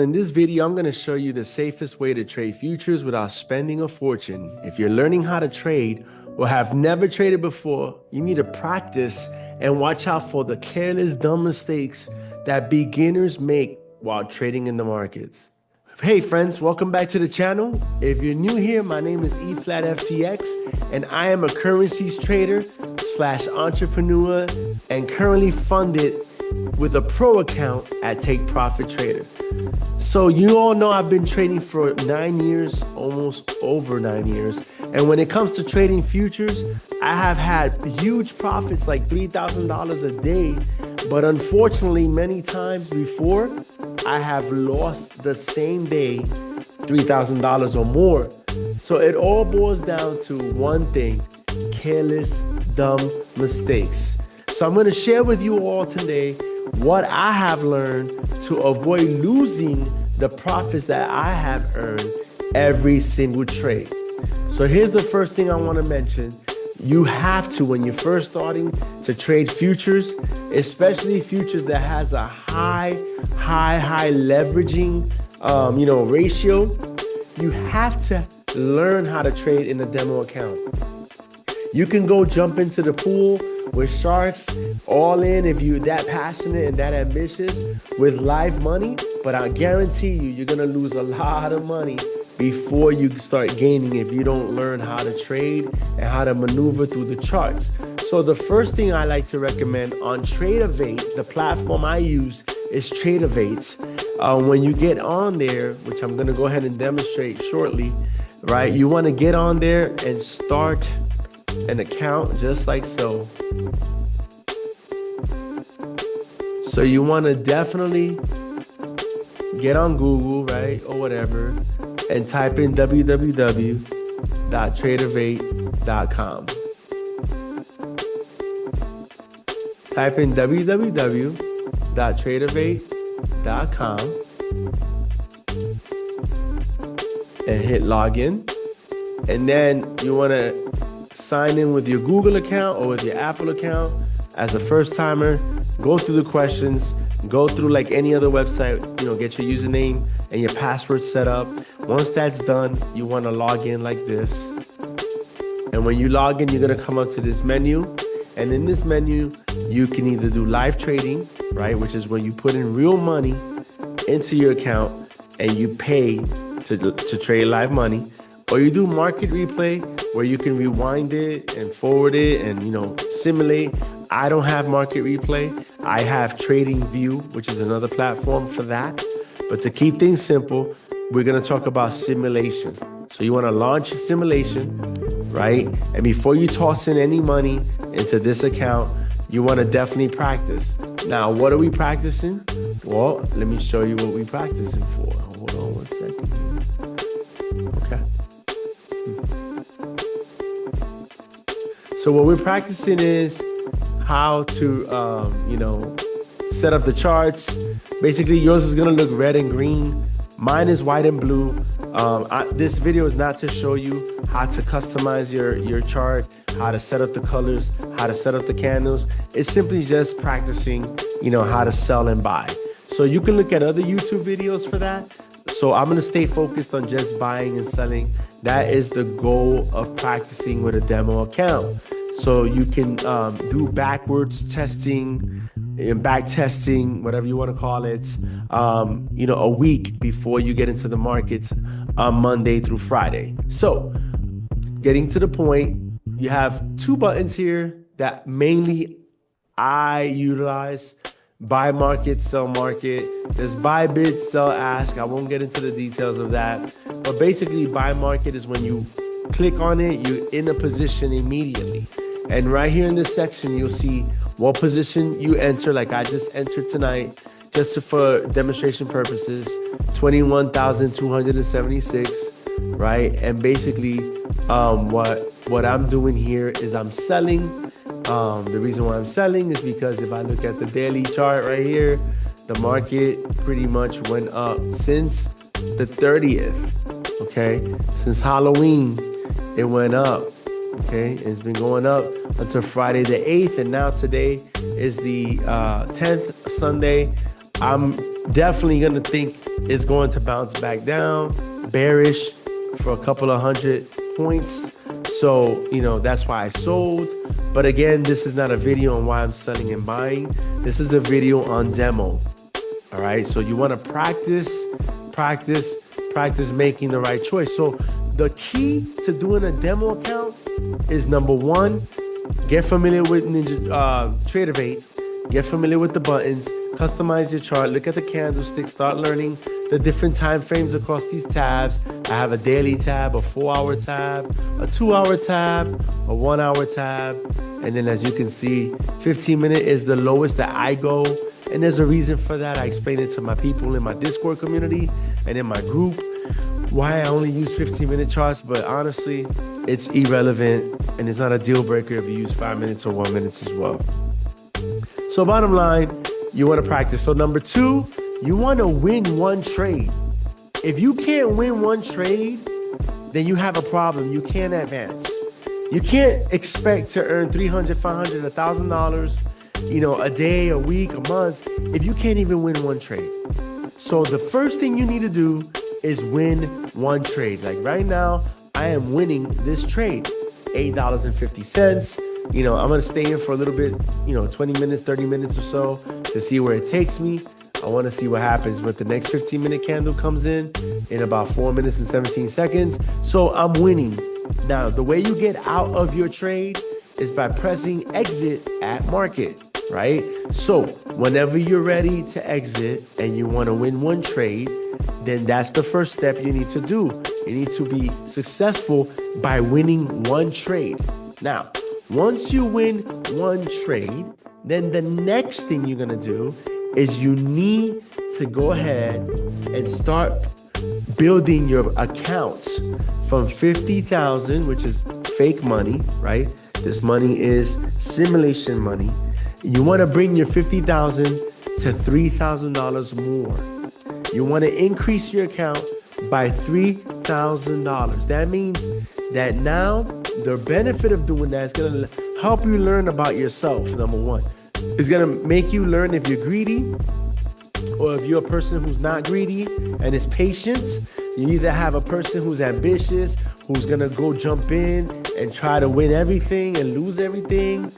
In this video, I'm going to show you the safest way to trade futures without spending a fortune. If you're learning how to trade or have never traded before, you need to practice and watch out for the careless, dumb mistakes that beginners make while trading in the markets. Hey friends, welcome back to the channel. If you're new here, my name is eFlatFTX and I am a currencies trader / entrepreneur and currently funded with a pro account at Take Profit Trader. So you all know I've been trading for 9 years, almost over 9 years. And when it comes to trading futures, I have had huge profits like $3,000 a day. But unfortunately, many times before, I have lost the same day $3,000 or more. So it all boils down to one thing: careless, dumb mistakes. So I'm going to share with you all today what I have learned to avoid losing the profits that I have earned every single trade. So here's the first thing I want to mention. You have to, when you're first starting to trade futures, especially futures that has a high leveraging, ratio, you have to learn how to trade in a demo account. You can go jump into the pool with sharks all in if you're that passionate and that ambitious with live money, but I guarantee you're gonna lose a lot of money before you start gaining if you don't learn how to trade and how to maneuver through the charts. So the first thing I like to recommend on Tradeovate, the platform I use is Tradeovate. When you get on there, which I'm gonna go ahead and demonstrate shortly, right? You wanna get on there and start an account just like so. So you want to definitely get on Google, right, or whatever, and type in www.tradeovate.com. Type in www.tradeovate.com and hit login. And then you want to sign in with your Google account or with your Apple account as a first timer. Go through the questions, go through like any other website, get your username and your password set up. Once that's done, you want to log in like this. And when you log in, you're going to come up to this menu. And in this menu, you can either do live trading, right, which is when you put in real money into your account and you pay to trade live money, or you do market replay where you can rewind it and forward it and, simulate. I don't have market replay. I have Trading View, which is another platform for that. But to keep things simple, we're going to talk about simulation. So you want to launch a simulation, right? And before you toss in any money into this account, you want to definitely practice. Now, what are we practicing? Well, let me show you what we're practicing for. Hold on one second here. Okay. So what we're practicing is how to, set up the charts. Basically, yours is gonna look red and green. Mine is white and blue. This video is not to show you how to customize your chart, how to set up the colors, how to set up the candles. It's simply just practicing, how to sell and buy. So you can look at other YouTube videos for that. So I'm gonna stay focused on just buying and selling. That is the goal of practicing with a demo account. So you can do backwards testing and back testing, whatever you want to call it, a week before you get into the markets on Monday through Friday. So getting to the point, you have two buttons here that mainly I utilize: buy market, sell market. There's buy bid, sell ask. I won't get into the details of that. But basically, buy market is when you click on it, you're in a position immediately. And right here in this section, you'll see what position you enter, like I just entered tonight, just for demonstration purposes, 21,276, right? And basically, what I'm doing here is I'm selling. The reason why I'm selling is because if I look at the daily chart right here, the market pretty much went up since the 30th, okay? Since Halloween, it went up. Okay, it's been going up until Friday the 8th, and now today is the 10th, Sunday. I'm definitely going to think it's going to bounce back down, bearish for a couple of 100 points. So, that's why I sold. But again, this is not a video on why I'm selling and buying. This is a video on demo. All right. So you want to practice making the right choice. So the key to doing a demo account is, number one, get familiar with Trader 8. Get familiar with the buttons, customize your chart, look at the candlestick, start learning the different time frames across these tabs. I have a daily tab, a 4-hour tab, a 2-hour tab, a 1-hour tab. And then as you can see, 15-minute is the lowest that I go. And there's a reason for that. I explain it to my people in my Discord community and in my group, why I only use 15-minute charts. But honestly, it's irrelevant and it's not a deal breaker if you use 5 minutes or 1 minute as well. So bottom line, you want to practice. So number two, you want to win one trade. If you can't win one trade, then you have a problem. You can't advance. You can't expect to earn $300, $500, $1,000, a day, a week, a month, if you can't even win one trade. So the first thing you need to do is win one trade. Like right now, I am winning this trade, $8.50. I'm going to stay in for a little bit, 20 minutes, 30 minutes or so to see where it takes me. I want to see what happens when the next 15-minute candle comes in about 4 minutes and 17 seconds. So I'm winning. Now, the way you get out of your trade is by pressing exit at market, right? So whenever you're ready to exit and you want to win one trade, then that's the first step you need to do. You need to be successful by winning one trade. Now, once you win one trade, then the next thing you're going to do is you need to go ahead and start building your accounts from 50,000, which is fake money, right? This money is simulation money. You want to bring your 50,000 to $3,000 more. You want to increase your account by $3,000. That means that now the benefit of doing that is going to help you learn about yourself, number one. It's going to make you learn if you're greedy or if you're a person who's not greedy and is patient. You either have a person who's ambitious, who's going to go jump in and try to win everything and lose everything,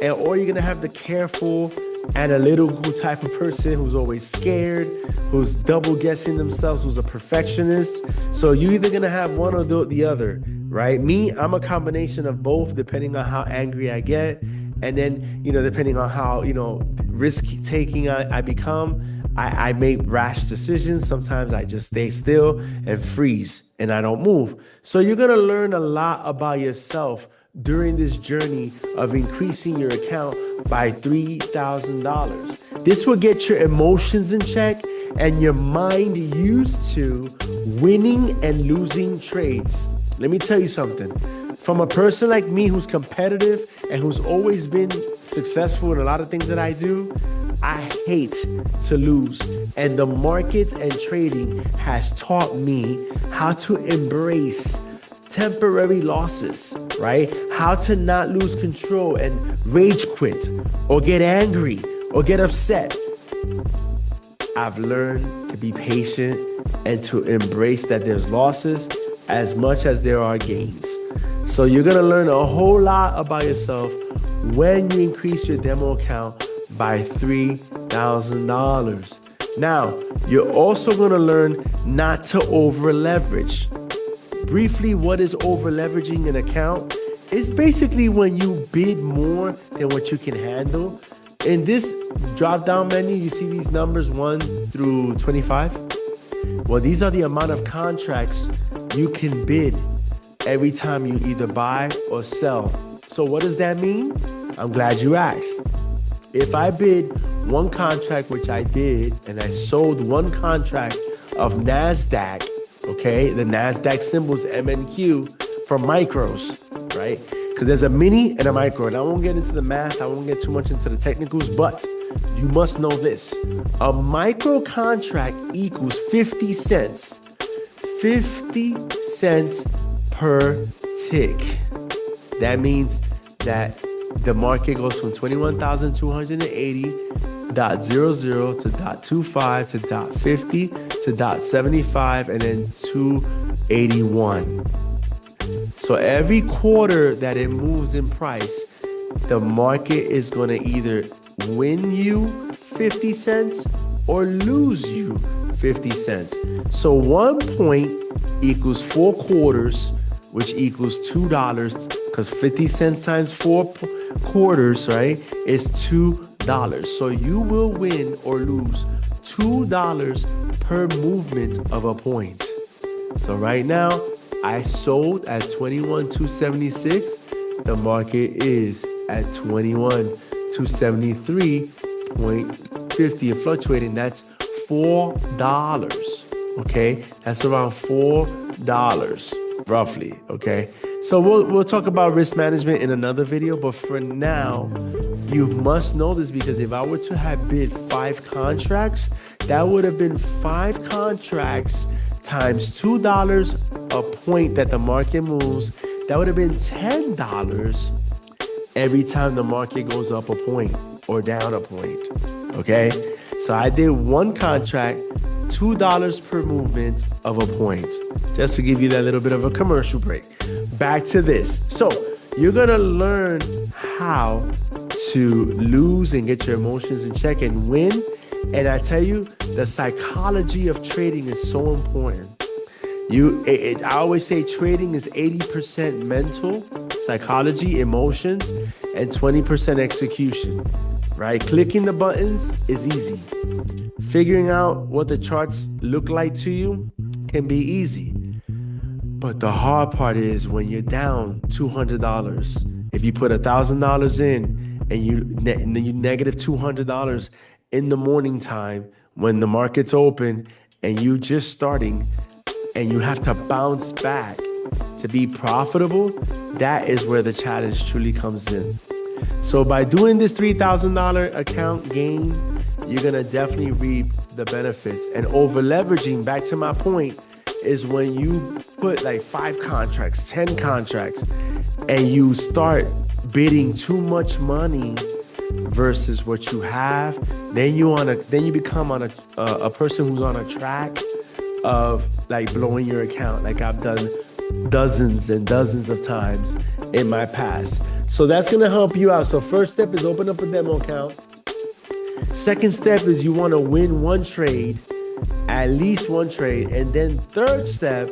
or you're going to have the careful, analytical type of person who's always scared, who's double guessing themselves, who's a perfectionist. So you're either going to have one or the other, right? Me, I'm a combination of both, depending on how angry I get. And then, depending on how, risk-taking I become, I make rash decisions. Sometimes I just stay still and freeze and I don't move. So you're going to learn a lot about yourself during this journey of increasing your account by $3,000. This will get your emotions in check and your mind used to winning and losing trades. Let me tell you something. From a person like me who's competitive and who's always been successful in a lot of things that I do, I hate to lose. And the markets and trading has taught me how to embrace temporary losses, right? How to not lose control and rage quit or get angry or get upset. I've learned to be patient and to embrace that there's losses as much as there are gains. So you're going to learn a whole lot about yourself when you increase your demo account by $3,000. Now, you're also going to learn not to over leverage. Briefly, what is over leveraging an account? It's basically when you bid more than what you can handle. In this drop down menu, you see these numbers 1 through 25. Well, these are the amount of contracts you can bid every time you either buy or sell. So what does that mean? I'm glad you asked. If I bid one contract, which I did, and I sold one contract of NASDAQ, okay, the NASDAQ symbol is MNQ for micros, right? Because there's a mini and a micro, and I won't get into the math, I won't get too much into the technicals, but you must know this. A micro contract equals 50 cents. 50 cents per tick. That means that the market goes from 21,280 .00 to .25 to .50 to .75 and then 281. So every quarter that it moves in price, the market is going to either win you 50 cents or lose you 50 cents. So 1 point equals 4 quarters, which equals $2, because 50 cents times 4 quarters, right, is $2. So you will win or lose $2 per movement of a point. So right now, I sold at 21,276. The market is at 21,273.50 and fluctuating. That's $4. Okay, that's around $4 roughly. Okay, so we'll talk about risk management in another video, but for now, you must know this, because if I were to have bid 5 contracts, that would have been 5 contracts times $2 a point that the market moves. That would have been $10 every time the market goes up a point or down a point. Okay, so I did 1 contract, $2 per movement of a point, just to give you that little bit of a commercial break. Back to this. So you're gonna learn how to lose and get your emotions in check and win. And I tell you, the psychology of trading is so important. I always say trading is 80% mental, psychology, emotions, and 20% execution, right? Clicking the buttons is easy. Figuring out what the charts look like to you can be easy. But the hard part is when you're down $200. If you put $1,000 in and you negative $200 in the morning time when the market's open and you just starting and you have to bounce back to be profitable, that is where the challenge truly comes in. So by doing this $3,000 account gain, you're gonna definitely reap the benefits. And over leveraging, back to my point, is when you put like 5 contracts, 10 contracts, and you start bidding too much money versus what you have, then you become on a person who's on a track of like blowing your account, like I've done dozens and dozens of times in my past. So that's gonna help you out. So first step is open up a demo account. Second step is you wanna win 1 trade, at least 1 trade. And then third step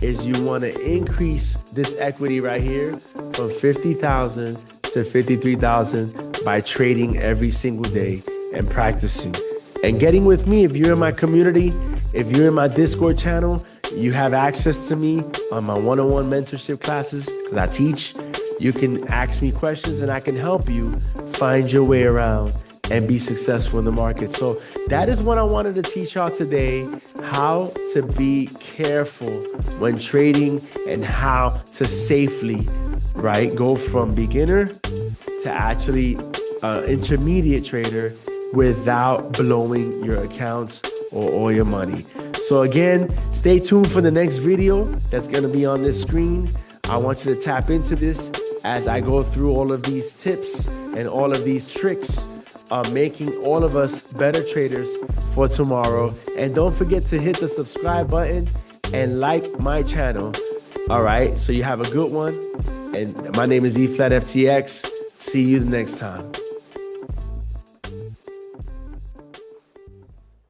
is you wanna increase this equity right here from 50,000 to 53,000 by trading every single day and practicing. And getting with me, if you're in my community, if you're in my Discord channel, you have access to me on my one-on-one mentorship classes, because I teach. You can ask me questions and I can help you find your way around and be successful in the market. So that is what I wanted to teach y'all today, how to be careful when trading and how to safely, right, go from beginner to actually intermediate trader without blowing your accounts or all your money. So again, stay tuned for the next video that's gonna be on this screen. I want you to tap into this as I go through all of these tips and all of these tricks, making all of us better traders for tomorrow. And don't forget to hit the subscribe button and like my channel. All right, so you have a good one. And my name is eFlatFTX. See you the next time.